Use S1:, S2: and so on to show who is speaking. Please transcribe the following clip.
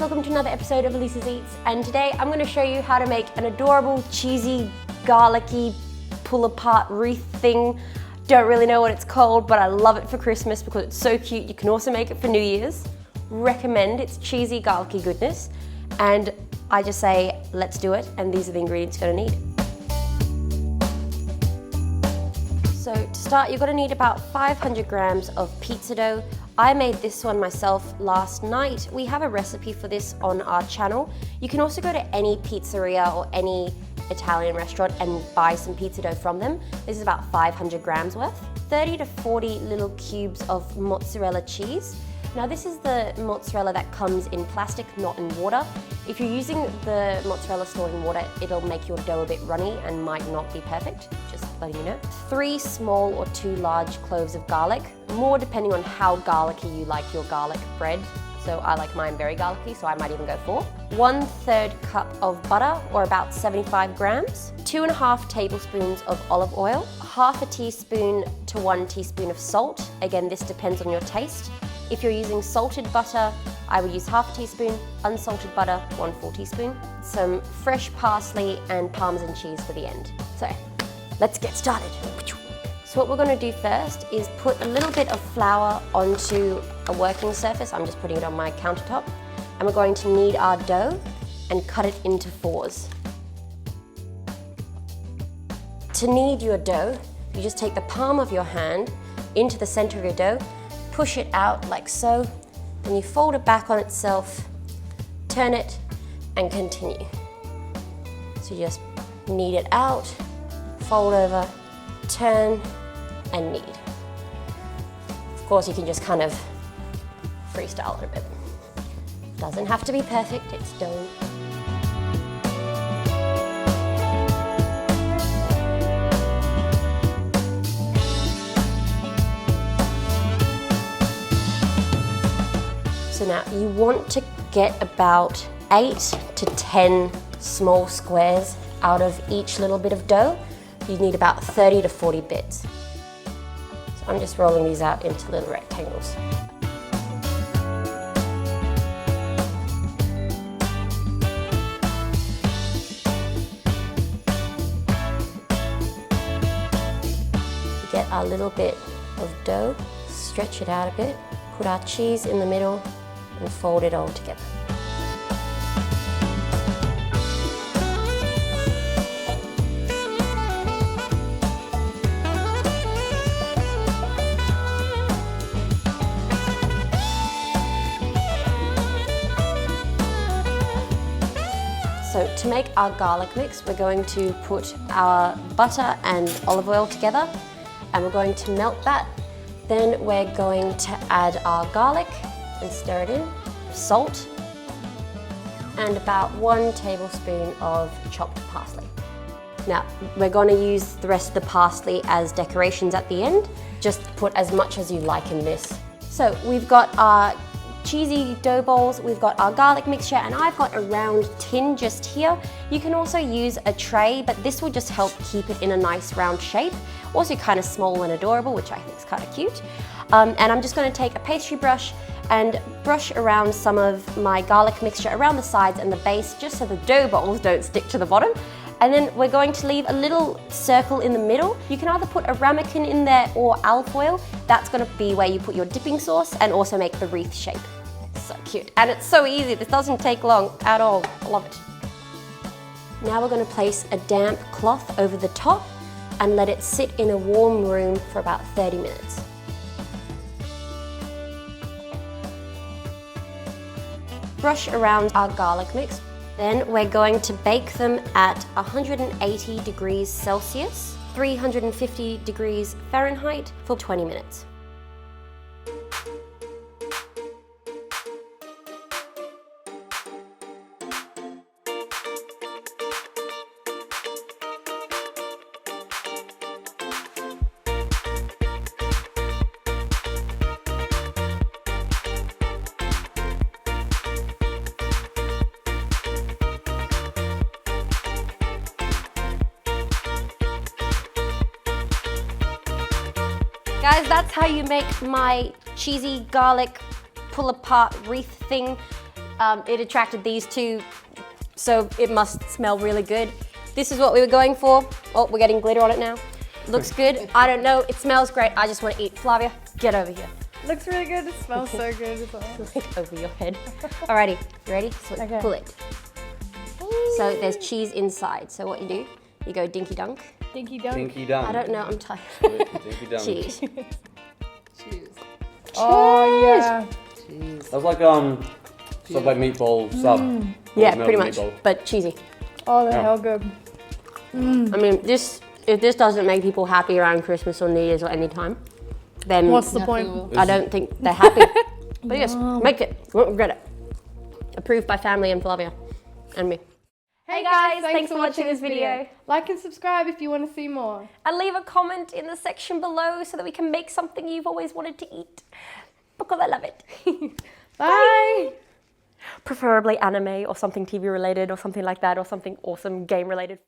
S1: welcome to another episode of Elise's Eats, and today I'm going to show you how to make an adorable, cheesy, garlicky, pull-apart wreath thing. Don't really know what it's called, but I love it for Christmas because it's so cute. You can also make it for New Year's. Recommend. It's cheesy, garlicky goodness, and I just say, let's do it, and these are the ingredients you're going to need. So to start, you're going to need about 500 grams of pizza dough. I made this one myself last night. We have a recipe for this on our channel. You can also go to any pizzeria or any Italian restaurant and buy some pizza dough from them. This is about 500 grams worth. 30 to 40 little cubes of mozzarella cheese. Now this is the mozzarella that comes in plastic, not in water. If you're using the mozzarella stored in water, it'll make your dough a bit runny and might not be perfect, just letting you know. 3 small or 2 large cloves of garlic, more depending on how garlicky you like your garlic bread. So I like mine very garlicky, so I might even go 4. 1/3 cup of butter, or about 75 grams. 2.5 tablespoons of olive oil. 1/2 teaspoon to 1 teaspoon of salt. Again, this depends on your taste. If you're using salted butter, I would use 1/2 teaspoon, unsalted butter, 1 teaspoon. Some fresh parsley and Parmesan cheese for the end. So, let's get started. So what we're going to do first is put a little bit of flour onto a working surface. I'm just putting it on my countertop. And we're going to knead our dough and cut it into 4s. To knead your dough, you just take the palm of your hand into the center of your dough, push it out like so, then you fold it back on itself, turn it, and continue. So you just knead it out, fold over, turn, and knead. Of course, you can just kind of freestyle it a bit. Doesn't have to be perfect, it's dough. So now you want to get about 8 to 10 small squares out of each little bit of dough. You need about 30 to 40 bits. So I'm just rolling these out into little rectangles. Get our little bit of dough, stretch it out a bit, put our cheese in the middle, and fold it all together. So to make our garlic mix, we're going to put our butter and olive oil together, and we're going to melt that. Then we're going to add our garlic and stir it in, salt, and about 1 tablespoon of chopped parsley. Now, we're going to use the rest of the parsley as decorations at the end. Just put as much as you like in this. So we've got our cheesy dough balls, we've got our garlic mixture, and I've got a round tin just here. You can also use a tray, but this will just help keep it in a nice round shape. Also kind of small and adorable, which I think is kind of cute. And I'm just going to take a pastry brush and brush around some of my garlic mixture around the sides and the base, just so the dough balls don't stick to the bottom. And then we're going to leave a little circle in the middle. You can either put a ramekin in there or alfoil. That's going to be where you put your dipping sauce and also make the wreath shape. So cute. And it's so easy. This doesn't take long at all. I love it. Now we're going to place a damp cloth over the top and let it sit in a warm room for about 30 minutes. Brush around our garlic mix. Then we're going to bake them at 180 degrees Celsius, 350 degrees Fahrenheit for 20 minutes. Guys, that's how you make my cheesy garlic pull-apart wreath thing. It attracted these two, so it must smell really good. This is what we were going for. Oh, we're getting glitter on it now. Looks good. I don't know. It smells great. I just want to eat. Flavia, get over here.
S2: Looks really good. It smells so good as well.
S1: Like over your head. Alrighty, you ready? So
S2: Okay.
S1: pull it. So there's cheese inside. So what you do, you go dinky dunk.
S2: Dinky dunk.
S3: Dinky dunk.
S1: I don't know, I'm tired.
S3: Dinky dunk.
S1: Cheese.
S4: Cheese.
S2: Oh yeah.
S4: Cheese.
S3: That's like Subway meatball sub.
S1: Yeah,
S3: Or
S1: pretty
S3: melted
S1: much,
S3: meatball.
S1: but cheesy.
S2: Oh, they're
S3: Yeah.
S2: hell good.
S1: I mean, if this doesn't make people happy around Christmas or New Year's or any time, then
S2: What's the
S4: Nothing
S2: point?
S4: will.
S1: I don't think they're happy. But yes, make it. You won't regret it. Approved by family and Flavia and me.
S2: Hey
S1: guys, thanks for watching this video.
S2: Like and subscribe if you want to see more.
S1: And leave a comment in the section below so that we can make something you've always wanted to eat. Because I love it.
S2: Bye.
S1: Preferably anime or something TV related or something like that or something awesome game related.